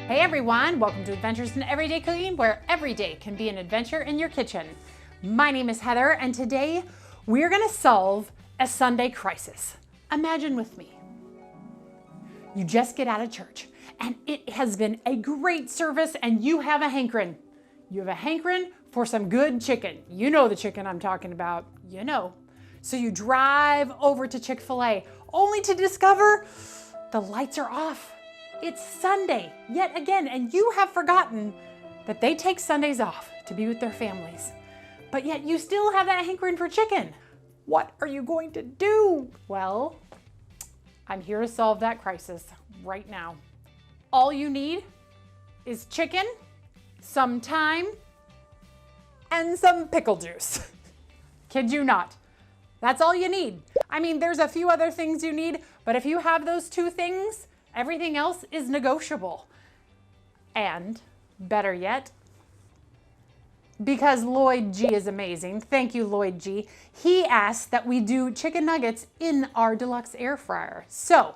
Hey everyone, welcome to Adventures in Everyday Cooking, where every day can be an adventure in your kitchen. My name is Heather, and today we're gonna solve a Sunday crisis. Imagine with me, you just get out of church and it has been a great service and you have a hankering. You have a hankering for some good chicken. You know the chicken I'm talking about, you know. So you drive over to Chick-fil-A only to discover the lights are off. It's Sunday yet again, and you have forgotten that they take Sundays off to be with their families. But yet you still have that hankering for chicken. What are you going to do? Well, I'm here to solve that crisis right now. All you need is chicken, some thyme, and some pickle juice. Kid you not. That's all you need. I mean, there's a few other things you need, but if you have those two things, everything else is negotiable. And better yet, because Lloyd G is amazing, thank you Lloyd G, he asked that we do chicken nuggets in our deluxe air fryer. So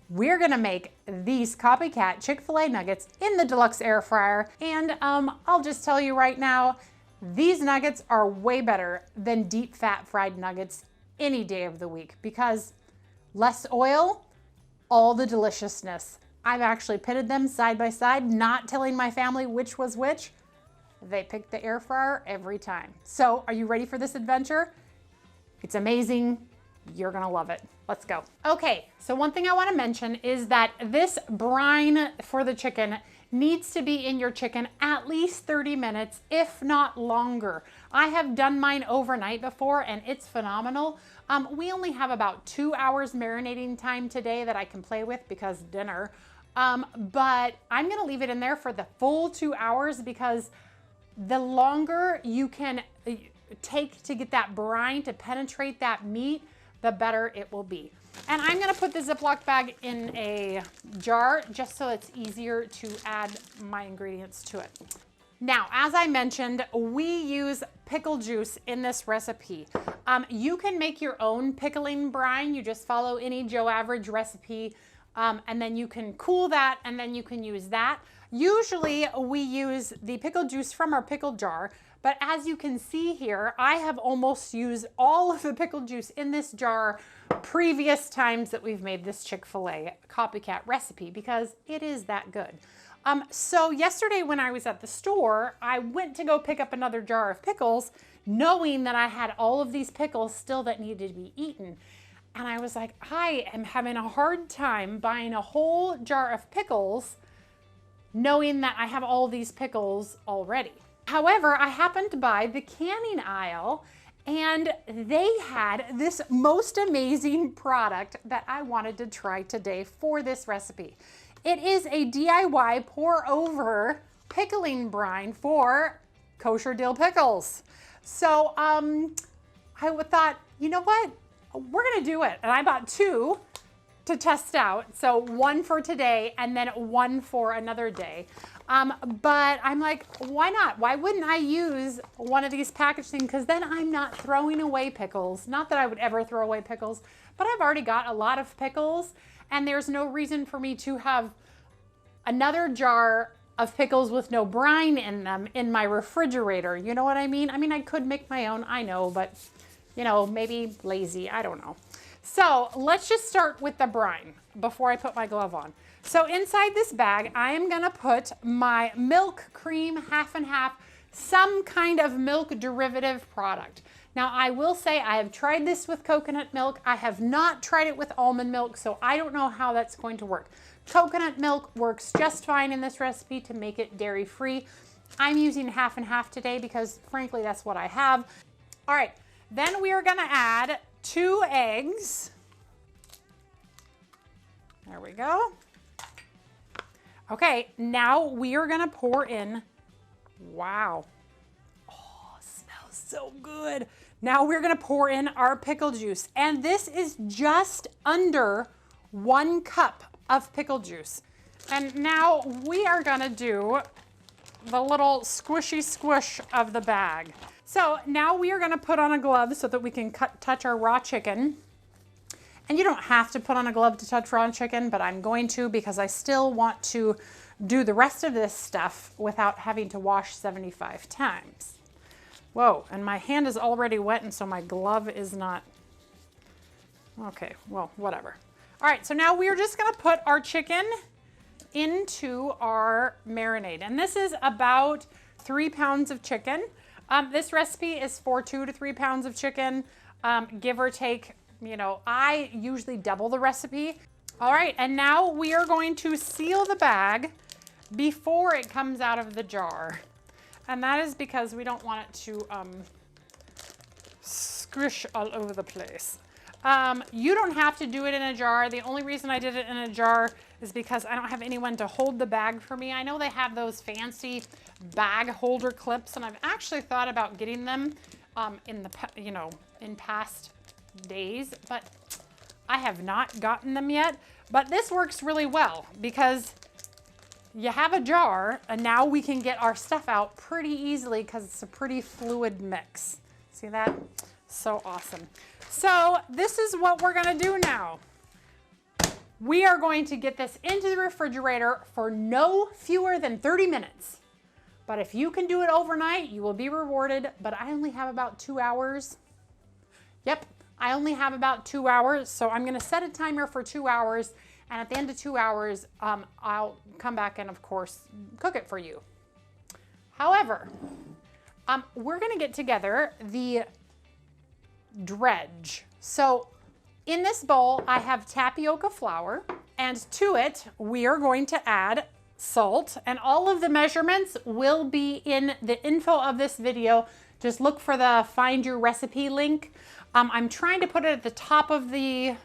we're gonna make these Copycat Chick-fil-A nuggets in the deluxe air fryer. And I'll just tell you right now, these nuggets are way better than deep fat fried nuggets any day of the week because less oil, all the deliciousness. I've actually pitted them side by side, not telling my family which was which. They picked the air fryer every time. So are you ready for this adventure? It's amazing. You're gonna love it. Let's go. Okay, so one thing I wanna mention is that this brine for the chicken needs to be in your chicken at least 30 minutes, if not longer. I have done mine overnight before and it's phenomenal. We only have about 2 hours marinating time today that I can play with because dinner. But I'm gonna leave it in there for the full 2 hours because the longer you can take to get that brine to penetrate that meat, the better it will be. And I'm gonna put the Ziploc bag in a jar just so it's easier to add my ingredients to it. Now, as I mentioned, we use pickle juice in this recipe. You can make your own pickling brine. You just follow any Joe Average recipe, and then you can cool that, and then you can use that. Usually we use the pickle juice from our pickle jar, but as you can see here, I have almost used all of the pickle juice in this jar previous times that we've made this Chick-fil-A Copycat recipe because it is that good. So yesterday when I was at the store, I went to go pick up another jar of pickles, knowing that I had all of these pickles still that needed to be eaten. And I was like, I am having a hard time buying a whole jar of pickles, knowing that I have all these pickles already. However, I happened to buy the canning aisle and they had this most amazing product that I wanted to try today for this recipe. It is a DIY pour over pickling brine for kosher dill pickles. So I thought, you know what? We're gonna do it. And I bought two to test out. So one for today and then one for another day. But I'm like, why not? Why wouldn't I use one of these packaging? Because then I'm not throwing away pickles. Not that I would ever throw away pickles, but I've already got a lot of pickles and there's no reason for me to have another jar of pickles with no brine in them in my refrigerator. You know what I mean? I mean, I could make my own, I know, but you know, maybe lazy, I don't know. So let's just start with the brine before I put my glove on. So inside this bag, I am gonna put my milk, cream, half and half, some kind of milk derivative product. Now I will say I have tried this with coconut milk. I have not tried it with almond milk, so I don't know how that's going to work. Coconut milk works just fine in this recipe to make it dairy-free. I'm using half and half today because frankly, that's what I have. All right, then we are gonna add 2 eggs. There we go. Okay, now we are gonna pour in, wow. Oh, smells so good. Now we're gonna pour in our pickle juice. And this is just under 1 cup of pickle juice. And now we are gonna do the little squishy squish of the bag. So now we are gonna put on a glove so that we can touch our raw chicken. And you don't have to put on a glove to touch raw chicken, but I'm going to because I still want to do the rest of this stuff without having to wash 75 times. Whoa, and my hand is already wet, and so my glove is not. Okay, well, whatever. All right, so now we're just gonna put our chicken into our marinade. And this is about 3 pounds of chicken. This recipe is for 2 to 3 pounds of chicken, give or take. You know, I usually double the recipe. All right, and now we are going to seal the bag before it comes out of the jar. And that is because we don't want it to squish all over the place. You don't have to do it in a jar. The only reason I did it in a jar is because I don't have anyone to hold the bag for me. I know they have those fancy bag holder clips, and I've actually thought about getting them in past days, but I have not gotten them yet. But this works really well because you have a jar, and now we can get our stuff out pretty easily because it's a pretty fluid mix. See that? So awesome. So this is what we're gonna do now. We are going to get this into the refrigerator for no fewer than 30 minutes. But if you can do it overnight, you will be rewarded, but I only have about 2 hours. Yep, I only have about 2 hours, so I'm gonna set a timer for 2 hours, and at the end of 2 hours, I'll come back and, of course, cook it for you. However, we're gonna get together the dredge. So in this bowl, I have tapioca flour, and to it, we are going to add salt, and all of the measurements will be in the info of this video. Just look for the Find Your Recipe link. I'm trying to put it at the top of the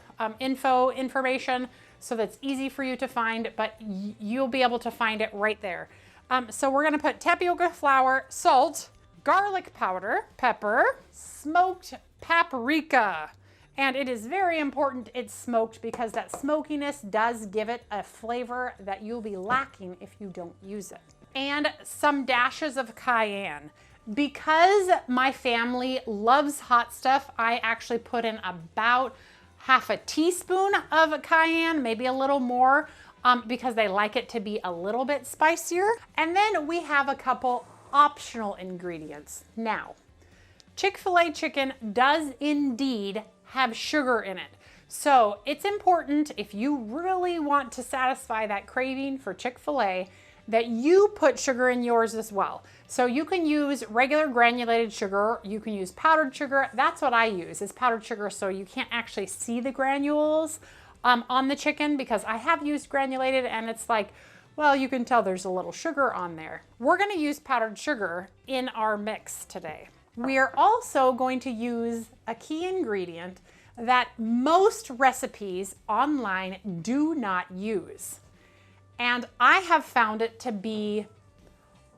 information so that's easy for you to find, but you'll be able to find it right there. So we're gonna put tapioca flour, salt, garlic powder, pepper, smoked paprika. And it is very important it's smoked because that smokiness does give it a flavor that you'll be lacking if you don't use it. And some dashes of cayenne. Because my family loves hot stuff, I actually put in about half a teaspoon of cayenne, maybe a little more, because they like it to be a little bit spicier. And then we have a couple optional ingredients. Now, Chick-fil-A chicken does indeed have sugar in it. So it's important, if you really want to satisfy that craving for Chick-fil-A, that you put sugar in yours as well. So you can use regular granulated sugar, you can use powdered sugar. That's what I use, is powdered sugar, so you can't actually see the granules on the chicken, because I have used granulated and it's like, well, you can tell there's a little sugar on there. We're gonna use powdered sugar in our mix today. We are also going to use a key ingredient that most recipes online do not use. And I have found it to be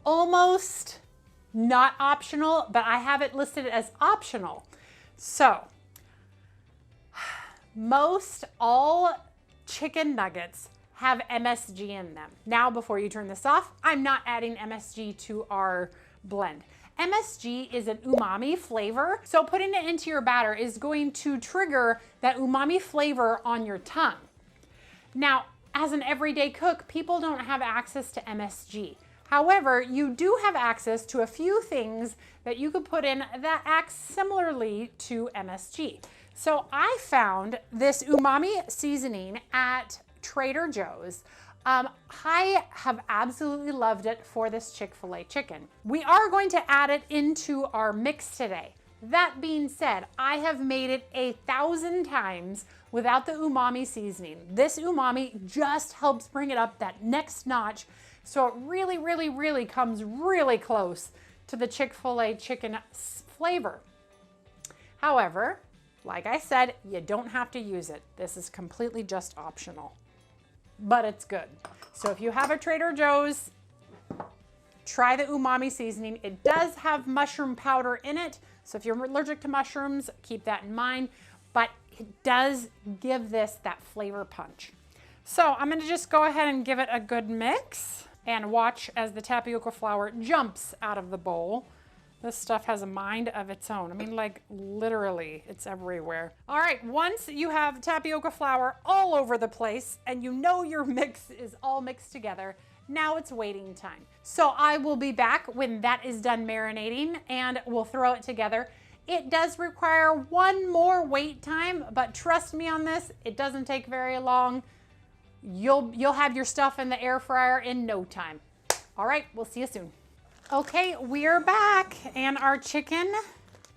almost not optional, but I have it listed as optional. So, most all chicken nuggets have MSG in them. Now, before you turn this off, I'm not adding MSG to our blend. MSG is an umami flavor, so putting it into your batter is going to trigger that umami flavor on your tongue. Now, as an everyday cook, people don't have access to MSG. However, you do have access to a few things that you could put in that act similarly to MSG. So I found this umami seasoning at Trader Joe's. I have absolutely loved it for this Chick-fil-A chicken. We are going to add it into our mix today. That being said, I have made it 1,000 times without the umami seasoning. This umami just helps bring it up that next notch, so it really, really, really comes really close to the Chick-fil-A chicken flavor. However, like I said, you don't have to use it. This is completely just optional, but it's good. So if you have a Trader Joe's, try the umami seasoning. It does have mushroom powder in it, so if you're allergic to mushrooms, keep that in mind, but it does give this that flavor punch. So I'm gonna just go ahead and give it a good mix and watch as the tapioca flour jumps out of the bowl This stuff has a mind of its own. I mean, like literally, it's everywhere. All right, once you have tapioca flour all over the place and you know your mix is all mixed together, now it's waiting time. So I will be back when that is done marinating and we'll throw it together. It does require one more wait time, but trust me on this, it doesn't take very long. You'll have your stuff in the air fryer in no time. All right, we'll see you soon. Okay, we're back and our chicken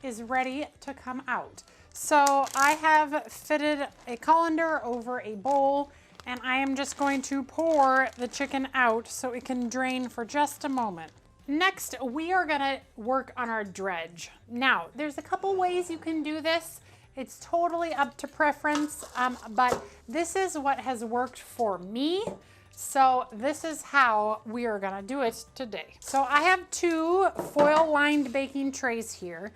is ready to come out. So I have fitted a colander over a bowl and I am just going to pour the chicken out so it can drain for just a moment. Next, we are gonna work on our dredge. Now, there's a couple ways you can do this. It's totally up to preference, but this is what has worked for me. So this is how we are gonna do it today. So I have 2 foil-lined baking trays here.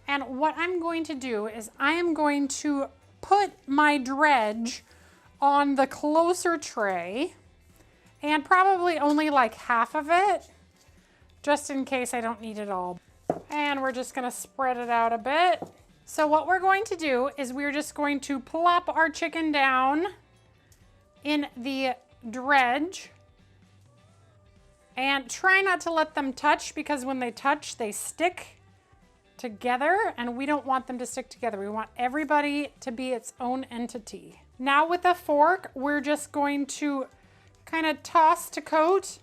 And what I'm going to do is I am going to put my dredge on the closer tray and probably only like half of it, just in case I don't need it all. And we're just gonna spread it out a bit. So what we're going to do is we're just going to plop our chicken down in the dredge and try not to let them touch, because when they touch, they stick together and we don't want them to stick together. We want everybody to be its own entity. Now with a fork, we're just going to kind of toss to coat,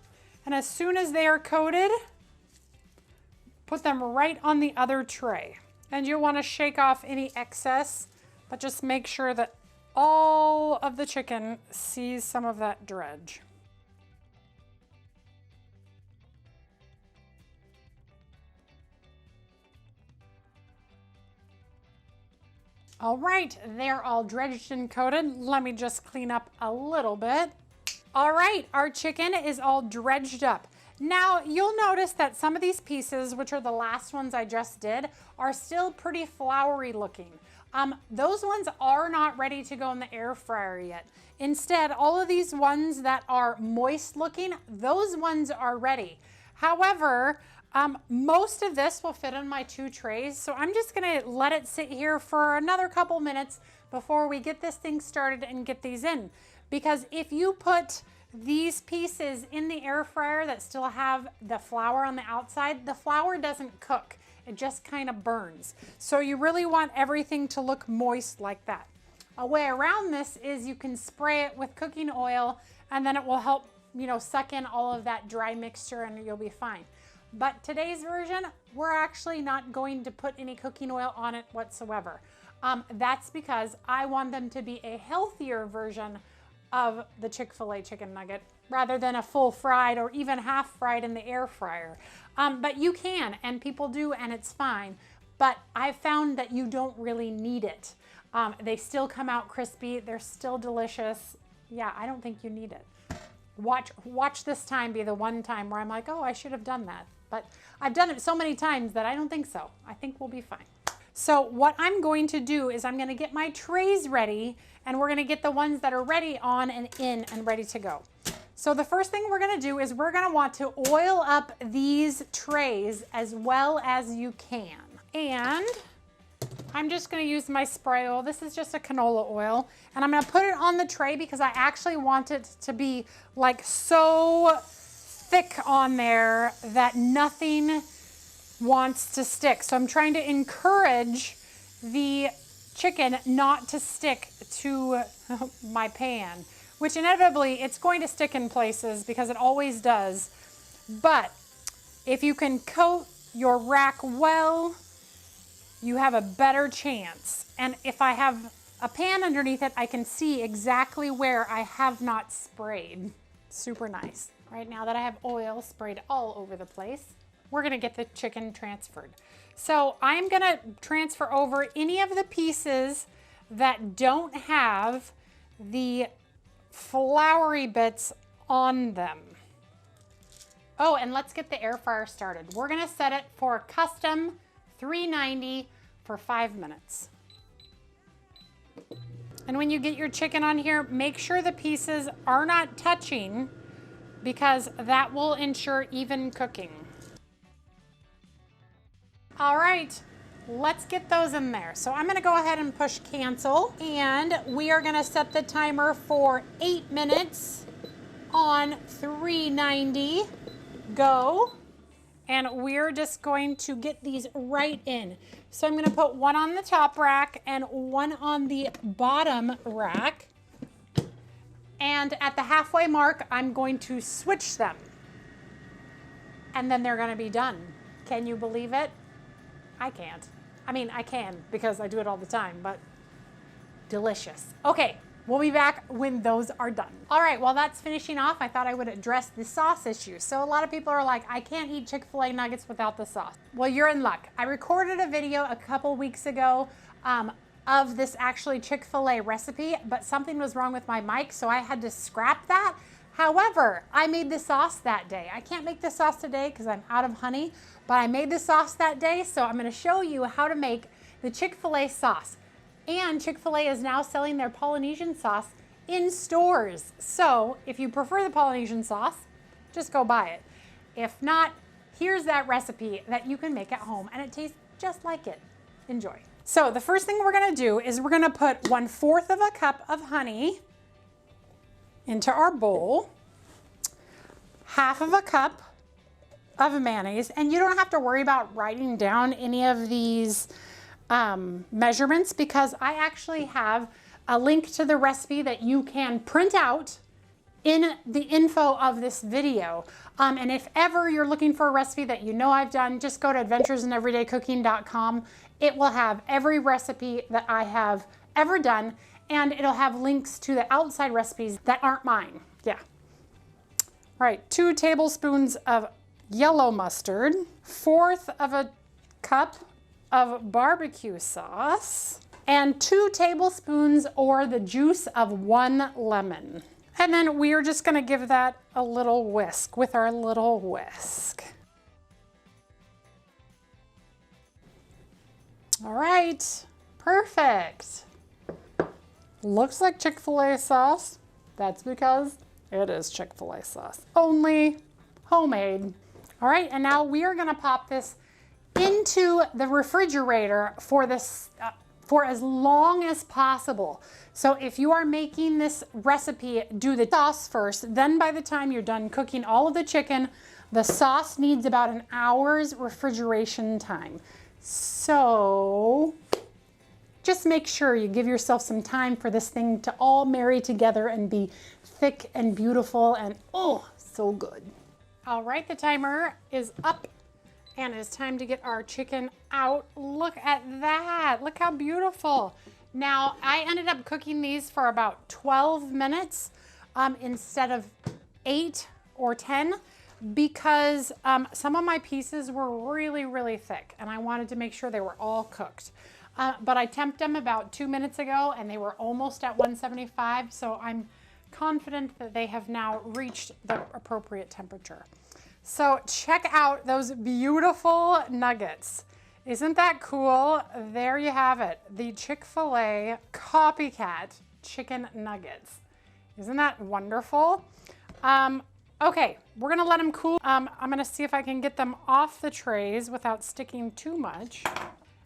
and as soon as they are coated, put them right on the other tray. And you'll want to shake off any excess, but just make sure that all of the chicken sees some of that dredge. All right, they're all dredged and coated. Let me just clean up a little bit. All right, our chicken is all dredged up. Now, you'll notice that some of these pieces, which are the last ones I just did, are still pretty floury looking. Those ones are not ready to go in the air fryer yet. Instead, all of these ones that are moist looking, those ones are ready. However, most of this will fit on my 2 trays, so I'm just gonna let it sit here for another couple minutes before we get this thing started and get these in. Because if you put these pieces in the air fryer that still have the flour on the outside, the flour doesn't cook. It just kind of burns. So you really want everything to look moist like that. A way around this is you can spray it with cooking oil and then it will help, suck in all of that dry mixture and you'll be fine. But today's version, we're actually not going to put any cooking oil on it whatsoever. That's because I want them to be a healthier version of the Chick-fil-A chicken nugget rather than a full fried or even half fried in the air fryer. But you can, and people do, and it's fine. But I've found that you don't really need it. They still come out crispy. They're still delicious. Yeah, I don't think you need it. Watch this time be the one time where I'm like, oh, I should have done that. But I've done it so many times that I don't think so. I think we'll be fine. So what I'm going to do is I'm going to get my trays ready, and we're going to get the ones that are ready on and in and ready to go. So the first thing we're going to do is we're going to want to oil up these trays as well as you can. And I'm just going to use my spray oil. This is just a canola oil, and I'm going to put it on the tray because I actually want it to be like so thick on there that nothing wants to stick. So I'm trying to encourage the chicken not to stick to my pan, which inevitably it's going to stick in places because it always does. But if you can coat your rack well, you have a better chance. And if I have a pan underneath it, I can see exactly where I have not sprayed. Super nice. Right now that I have oil sprayed all over the place, we're gonna get the chicken transferred. So I'm gonna transfer over any of the pieces that don't have the floury bits on them. Oh, and let's get the air fryer started. We're gonna set it for custom 390 for 5 minutes. And when you get your chicken on here, make sure the pieces are not touching because that will ensure even cooking. All right, let's get those in there. So I'm gonna go ahead and push cancel, and we are gonna set the timer for 8 minutes on 390, go. And we're just going to get these right in. So I'm gonna put one on the top rack and one on the bottom rack. And at the halfway mark, I'm going to switch them. And then they're gonna be done. Can you believe it? I can't. I mean, I can because I do it all the time, but delicious. Okay, we'll be back when those are done. All right, while that's finishing off, I thought I would address the sauce issue. So a lot of people are like, I can't eat Chick-fil-A nuggets without the sauce. Well, you're in luck. I recorded a video a couple weeks ago of this actually Chick-fil-A recipe, but something was wrong with my mic, so I had to scrap that. However, I made the sauce that day. I can't make the sauce today because I'm out of honey, but I made the sauce that day, so I'm gonna show you how to make the Chick-fil-A sauce. And Chick-fil-A is now selling their Polynesian sauce in stores. So if you prefer the Polynesian sauce, just go buy it. If not, here's that recipe that you can make at home, and it tastes just like it. Enjoy. So the first thing we're gonna do is we're gonna put 1/4 of a cup of honey into our bowl, 1/2 of a cup of mayonnaise, and you don't have to worry about writing down any of these measurements because I actually have a link to the recipe that you can print out in the info of this video. And if ever you're looking for a recipe that you know I've done, just go to adventuresinEverydayCooking.com. It will have every recipe that I have ever done, and it'll have links to the outside recipes that aren't mine. Yeah. All right, 2 tablespoons of yellow mustard, 1/4 of a cup of barbecue sauce, and 2 tablespoons or the juice of 1 lemon. And then we're just gonna give that a little whisk with our little whisk. All right, perfect. Looks like Chick-fil-A sauce. That's because it is Chick-fil-A sauce, only homemade. All right, and now we are gonna pop this into the refrigerator for this for as long as possible. So if you are making this recipe, do the sauce first. Then by the time you're done cooking all of the chicken, the sauce needs about an hour's refrigeration time. So just make sure you give yourself some time for this thing to all marry together and be thick and beautiful and oh, so good. All right, the timer is up. And it's time to get our chicken out. Look at that, look how beautiful. Now, I ended up cooking these for about 12 minutes instead of 8 or 10 because some of my pieces were really, really thick and I wanted to make sure they were all cooked. But I temped them about 2 minutes ago and they were almost at 175, so I'm confident that they have now reached the appropriate temperature. So check out those beautiful nuggets. Isn't that cool? There you have it, the Chick-fil-A Copycat chicken nuggets. Isn't that wonderful? Okay, we're gonna let them cool. I'm gonna see if I can get them off the trays without sticking too much.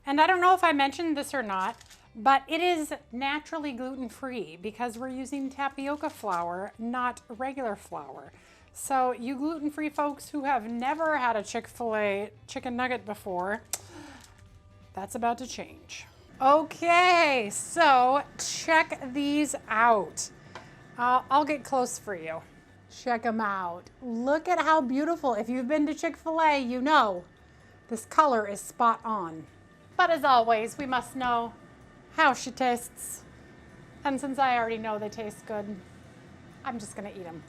And I don't know if I mentioned this or not, but it is naturally gluten-free because we're using tapioca flour, not regular flour. So you gluten-free folks who have never had a Chick-fil-A chicken nugget before, that's about to change. Okay, so check these out. I'll get close for you. Check them out. Look at how beautiful. If you've been to Chick-fil-A, you know this color is spot on. But as always, we must know how she tastes. And since I already know they taste good, I'm just gonna eat them.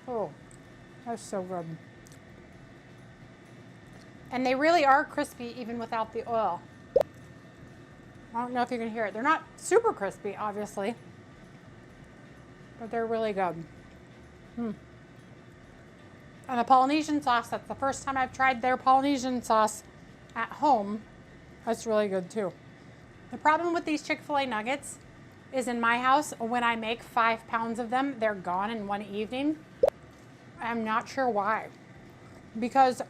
Oh, that's so good. And they really are crispy even without the oil. I don't know if you can hear it. They're not super crispy, obviously, but they're really good. And the Polynesian sauce, that's the first time I've tried their Polynesian sauce at home. That's really good too. The problem with these Chick-fil-A nuggets is in my house, when I make 5 pounds of them, they're gone in one evening. I'm not sure why. because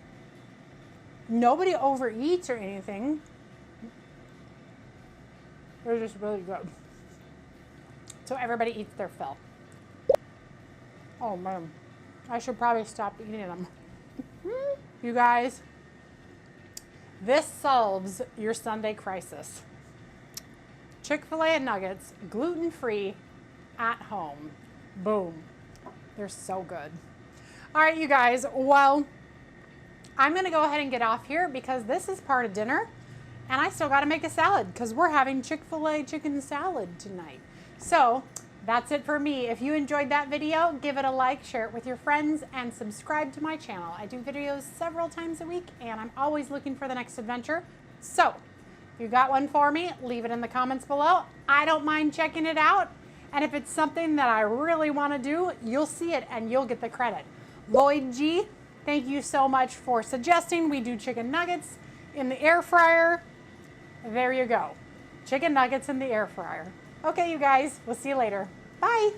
nobody overeats or anything. They're just really good. So everybody eats their fill. Oh man, I should probably stop eating them. You guys, this solves your Sunday crisis. Chick-fil-A nuggets, gluten-free, at home. Boom. They're so good. All right, you guys, well, I'm gonna go ahead and get off here because this is part of dinner and I still gotta make a salad because we're having Chick-fil-A chicken salad tonight. So that's it for me. If you enjoyed that video, give it a like, share it with your friends, and subscribe to my channel. I do videos several times a week and I'm always looking for the next adventure. So if you got one for me, leave it in the comments below. I don't mind checking it out. And if it's something that I really wanna do, you'll see it and you'll get the credit. Lloyd G, thank you so much for suggesting we do chicken nuggets in the air fryer. There you go. Chicken nuggets in the air fryer. Okay, you guys, we'll see you later. Bye.